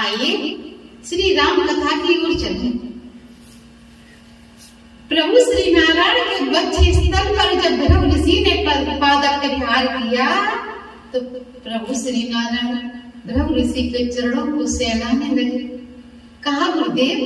आइए श्री राम कथा की ओर चले। प्रभु श्री नारायण के बच्चे स्थल पर जब भृगु ऋषि ने पादप परिहार किया तो प्रभु श्री नारायण भृगु ऋषि के चरणों को सहलाने लगे। कहा, गुरुदेव,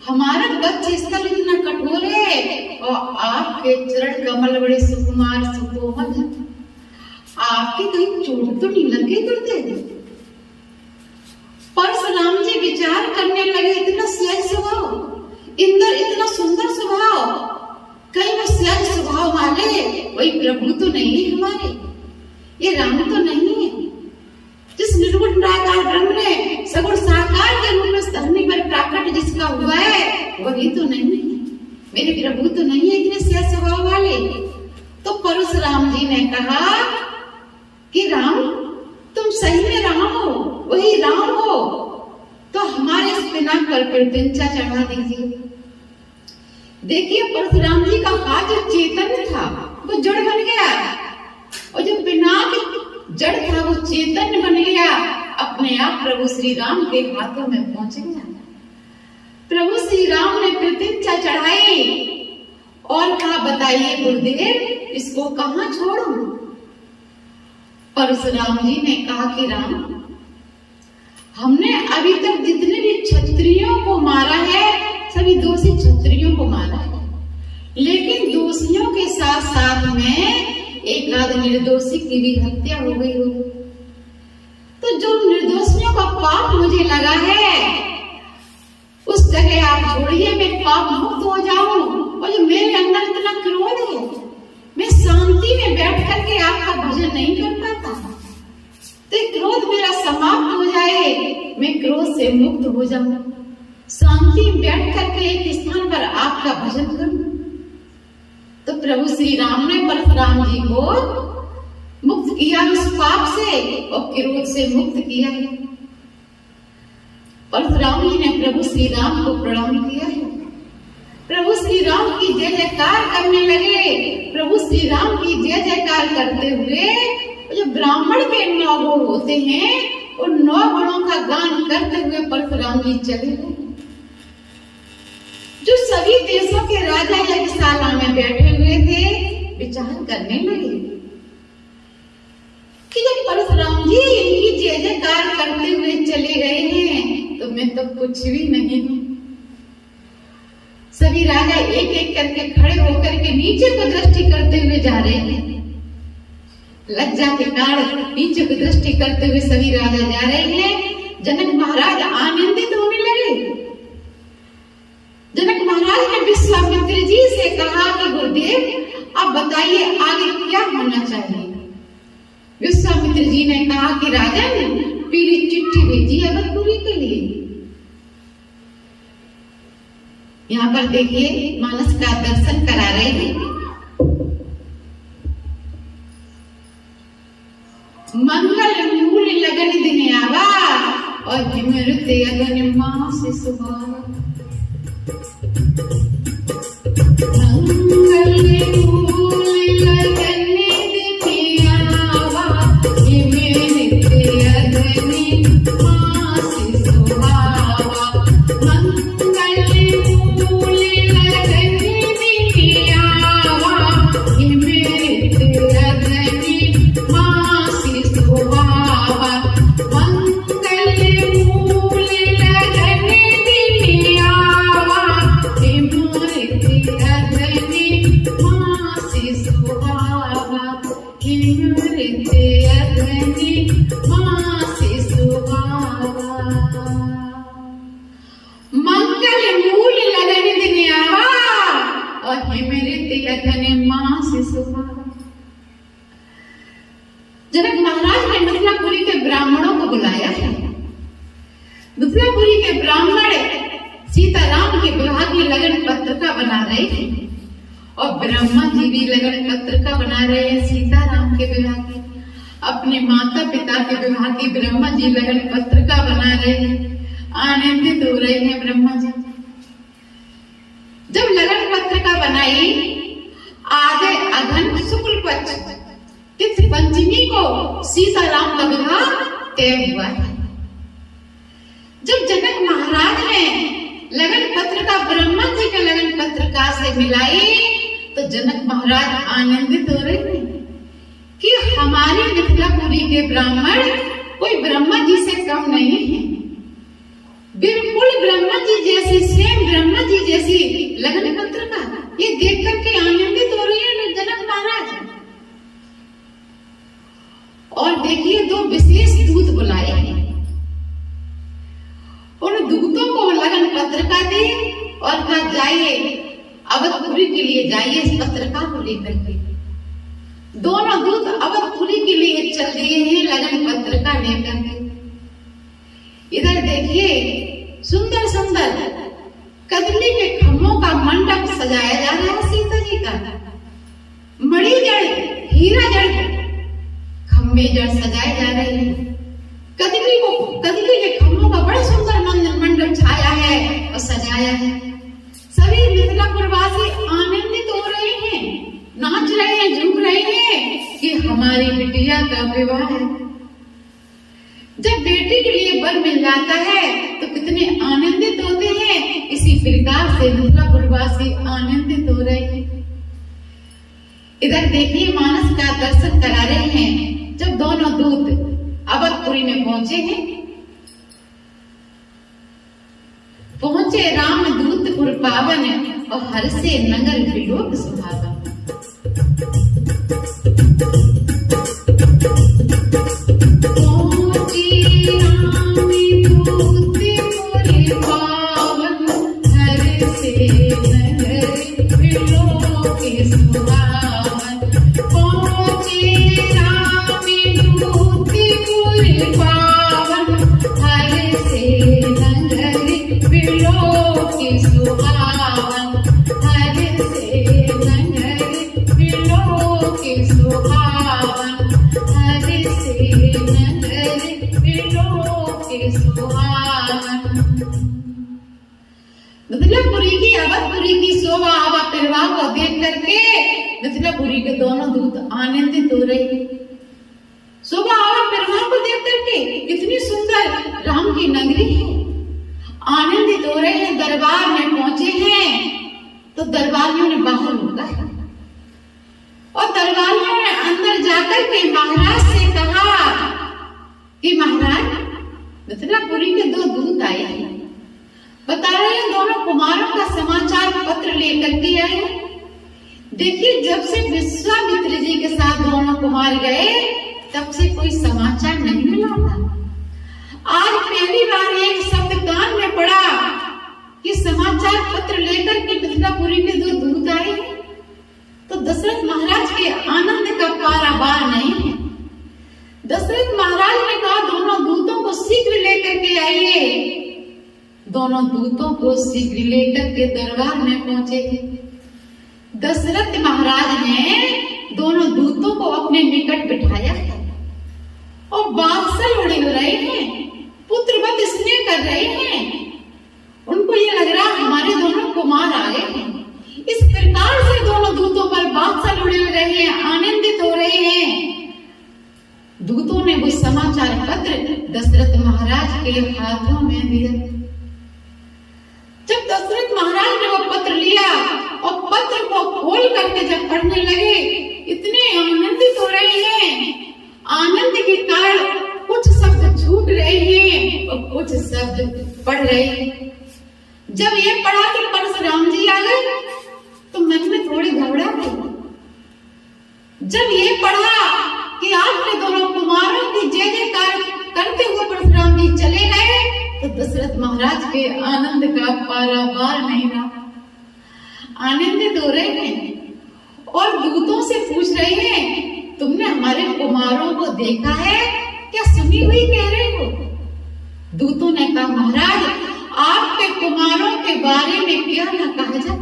हमारा बच्चे स्थल इतना कठोर है और आपके चरण कमल बड़े सुकुमार सुकोमल है, आपकी कहीं चोट तो नहीं लगे गुरुदेव? परशुराम जी विचार करने लगे, इतना सहज स्वभाव, इंद्र इतना सुंदर स्वभाव, कहीं वो सहज स्वभाव वाले वही प्रभु तो नहीं है हमारे, ये राम तो नहीं है। जिस निर्गुण निराकार ब्रह्म ने सगुण साकार के रूप में धरनी पर प्राकट जिसका हुआ है वही तो नहीं है, मेरे प्रभु तो नहीं है इतने सहज स्वभाव वाले। तो परशुराम जी ने कहा कि राम, तुम सही में राम हो, वही राम हो, तो हमारे इस पिनाक पर कृतज्ञता चढ़ा दीजिए। देखिए, परशुराम जी का हाथ जो चेतन था वो जड़ बन गया, और जो पिनाक जड़ था वो चेतन बन गया, अपने आप प्रभु श्री राम के हाथों में पहुंच गया। प्रभु श्री राम ने कृतज्ञता चढ़ाई और कहा, बताइए गुरुदेव, इसको कहाँ छोड़ूं? परशुराम जी ने कहा कि राम, हमने अभी तक जितने भी क्षत्रियों को मारा है सभी दोषी क्षत्रियों को मारा है, लेकिन दोषियों के साथ साथ में एक आध निर्दोषी की भी हत्या हो गई हो। तो जो निर्दोषियों का पाप मुझे लगा है उस जगह आप छोड़िए, मैं पाप मुक्त हो जाऊं, और जो मेरे अंदर इतना क्रोध है मैं शांति में बैठ करके आपका भजन नहीं कर पाता, तो क्रोध मेरा समाप्त हो जाए, मैं क्रोध से मुक्त हो जाऊं, शांति में बैठ करके एक स्थान पर आपका भजन करूं। तो प्रभु श्री राम ने परशुराम जी को मुक्त किया उस पाप से और क्रोध से मुक्त किया है। परशुराम जी ने प्रभु श्री राम को प्रणाम किया है, प्रभु श्री राम की जय जयकार करने लगे। प्रभु श्री राम की जय जयकार करते हुए जो ब्राह्मण के 9 गुण होते हैं उन 9 गुणों का गान करते हुए परशुराम जी चले गए। जो सभी देशों के राजा यज्ञशाला में बैठे हुए थे विचार करने लगे कि जब परशुराम जी इनकी जय जयकार करते हुए चले गए हैं तो मैं तो कुछ भी नहीं हूं। सभी राजा एक एक करके खड़े होकर के नीचे को दृष्टि करते हुए जा रहे हैं, लज्जा के कारण नीचे को दृष्टि करते हुए सभी राजा जा रहे हैं। जनक महाराज आनंदित होने लगे। जनक महाराज ने विश्वामित्र जी से कहा कि गुरुदेव आप बताइए आगे क्या होना चाहिए। विश्वामित्र जी ने कहा कि राजन, पीली चिट्ठी भेजी अवधपुरी के लिए। यहाँ पर देखिए मानस का दर्शन करा रहे हैं। मंगल मूल लगन दिन आवा और हिमृत अगन मास सुहावा। मंगल मूल लगन दिन आवा हिमृत अगन मास सुहावा। मंगल मूल लगन दिन आवा हिमृत अगन मास सुहावा। मंगल मूल लगन दिन आवा हिमृत अगन मास सुहावा। हिमृत अगन मास सुहावा। मंगल मूल लगन दिन आवा और हिमृत अगन मास सुहावा। जनक महाराज ने मथुरापुरी के ब्राह्मणों को बुलाया है। मथुरापुरी के ब्राह्मण सीताराम के विवाह की लगन पत्रिका बना रहे हैं और ब्रह्मा जी भी लगन पत्रिका बना रहे हैं सीताराम के विवाह की। अपने माता पिता के विवाह की ब्रह्मा जी लगन पत्रिका बना रहे हैं, आनंदित हो रहे हैं ब्रह्मा जी। जब लगन पत्रिका बनाई, आधे अघन शुक्ल पक्ष तिथि पंचमी को सीताराम का विवाह तय हुआ है। जब से मिलाई तो जनक महाराज आनंदित हो रहे हैं कि हमारी मिथिलापुरी के ब्राह्मण कोई ब्रह्मा जी से कम नहीं है, बिल्कुल ब्रह्मा जी जैसी, सेम ब्रह्मा जी जैसी लगन पत्रिका। ये देख करके आनंदित हो रही है जनक महाराज। और देखिए दो विशेष दूत बुलाए हैं, उन दूतों को लगन पत्रिका दी और कहा जाइए अवधपुरी के लिए जाइए इस पत्रिका को लेकर के। दोनों दूत अवधपुरी के लिए चल दिए हैं लगन पत्रिका लेकर के। इधर देखिए सुंदर सुंदर कदली के खम्भों का मंडप सजाया जा रहा है सीता जी का। मणि जड़, हीरा जड़ खम्भे जड़ सजाए जा रहे हैं। कदली के खम्भों का बड़ा सुंदर मंडप छाया है और सजाया है। सभी मिथिलापुरवासी आनंदित हो रहे हैं, नाच रहे हैं, झूम रहे हैं कि हमारी बिटिया का विवाह है। जब बेटी के लिए वर मिल जाता है तो कितने आनंदित होते हैं। इसी प्रकार से मिथिलापुरवासी आनंदित हो रहे हैं। इधर देखिए मानस का दर्शन करा रहे हैं। जब दोनों दूत अवधपुरी में पहुंचे हैं, पहुंचे राम दूतपुर पावन और हर से नगर विलोक सुहावन। मिथिलापुरी की अवधपुरी की शोभा आवा परिवार को देख करके मिथिलापुरी के दोनों दूत आनंदित हो रहे हैं। शोभा आवा परिवार को देख करके कितनी सुंदर राम की नगरी है, आनंदित हो रहे हैं। दरबार में पहुंचे हैं तो दरबारियों ने बाहर रोका है और दरबारियों ने अंदर जाकर के महाराज से कहा कि महाराज मिथिलापुरी के दो दूत आए हैं, बता रहे हैं दोनों कुमारों का समाचार पत्र लेकर के आए। देखिए जब से विश्वामित्र जी के साथ दोनों कुमार गए तब से कोई समाचार नहीं मिला था। आज पहली बार एक शब्द कान में पड़ा कि समाचार पत्र लेकर के मिथिलापुरी के दो दूत आए। तो दशरथ महाराज के आनंद का पारावार नहीं है। दशरथ महाराज ने कहा दोनों दूतों को शीघ्र लेकर के आइए। दोनों दूतों को शीघ्र लेकर के दरबार में पहुंचे। दशरथ महाराज ने दोनों दूतों को अपने निकट बिठाया और बादशाह उड़े रहे हैं, पुत्रवत स्नेह कर रहे हैं। उनको ये लग रहा हमारे दोनों कुमार आए हैं। इस प्रकार से दोनों दूतों पर बादशाह उड़े रहे हैं, आनंदित हो रहे हैं। दूतों ने वो समाचार पत्र दशरथ महाराज के हाथों में दिया। जब दशरथ महाराज ने वो पत्र लिया और पत्र को खोल करके जब पढ़ने लगे, इतने आनंदित हो रहे हैं। आनंद के कारण कुछ शब्द छूट रहे हैं और कुछ शब्द पढ़ रहे हैं। जब ये पढ़ा कि परशुराम जी आ गए तो मन में थोड़ी घबरा गई। जब ये पढ़ा कि आपने दोनों कुमारों की जय जयकार करते हुए परशुराम जी चले गए तो दशरथ महाराज के आनंद का पारावार नहीं रहा। आनंदित हो रहे हैं और दूतों से पूछ रहे हैं तुमने हमारे कुमारों को देखा है क्या, सुनी हुई कह रहे हो? दूतों ने कहा महाराज आपके कुमारों के बारे में क्या न कहा जाए,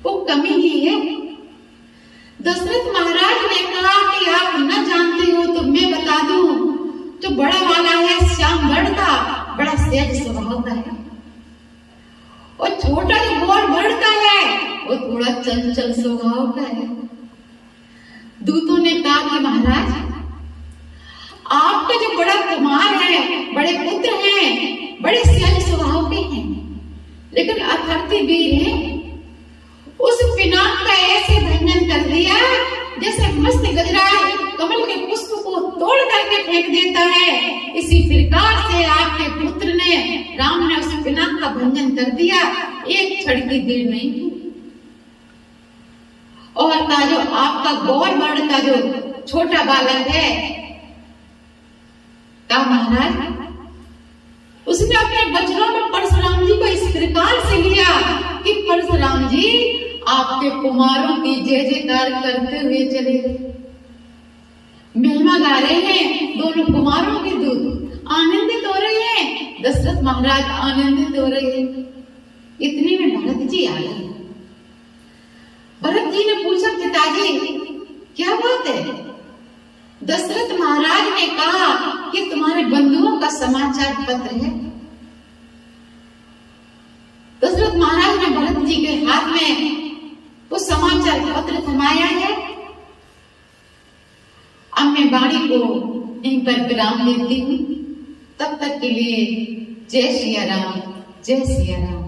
वो कमी ही है। दशरथ महाराज ने कहा कि आप न जानते हो तो मैं बता दूं, जो बड़ा वाला है श्याम वर्ण का, बड़ा सहज स्वभाव का है, और छोटा जो गौर वर्ण का है वो थोड़ा चंचल स्वभाव का है। दूतों ने कहा कि महाराज आपका जो बड़ा कुमार है, बड़े पुत्र हैं, बड़े सहज स्वभाव के हैं, लेकिन अथर्ती वीर हैं। उस ऐसे भंजन कर दिया जैसे मस्त गजराज कमल के पुष्प को तोड़ करके फेंक देता है। इसी प्रकार से आपके पुत्र ने, राम ने उस पिनाक का भंजन कर दिया, एक क्षण की देर नहीं हुई। और का जो आपका गौर वर्ण का जो छोटा बालक है, का महाराज उसने अपने वचनों में परशुराम जी को इस प्रकार से लिया कि परशुराम जी आपके कुमारों की जय जयकार करते हुए चले गए। महिमा गा रहे हैं, दोनों कुमारों के दूत आनंदित हो रहे हैं, दशरथ महाराज आनंदित हो रहे हैं। इतने में भरत जी आ गए। भरत जी ने पूछा, पिताजी क्या बात है? दशरथ महाराज ने कहा कि तुम्हारे बंधुओं का समाचार पत्र है। दशरथ महाराज ने भरत जी के हाथ में वो समाचार पत्र थमाया है। अब मैं वाणी को यहीं पर विराम लेती हूँ। तब तक के लिए जय सिया राम, जय सिया राम।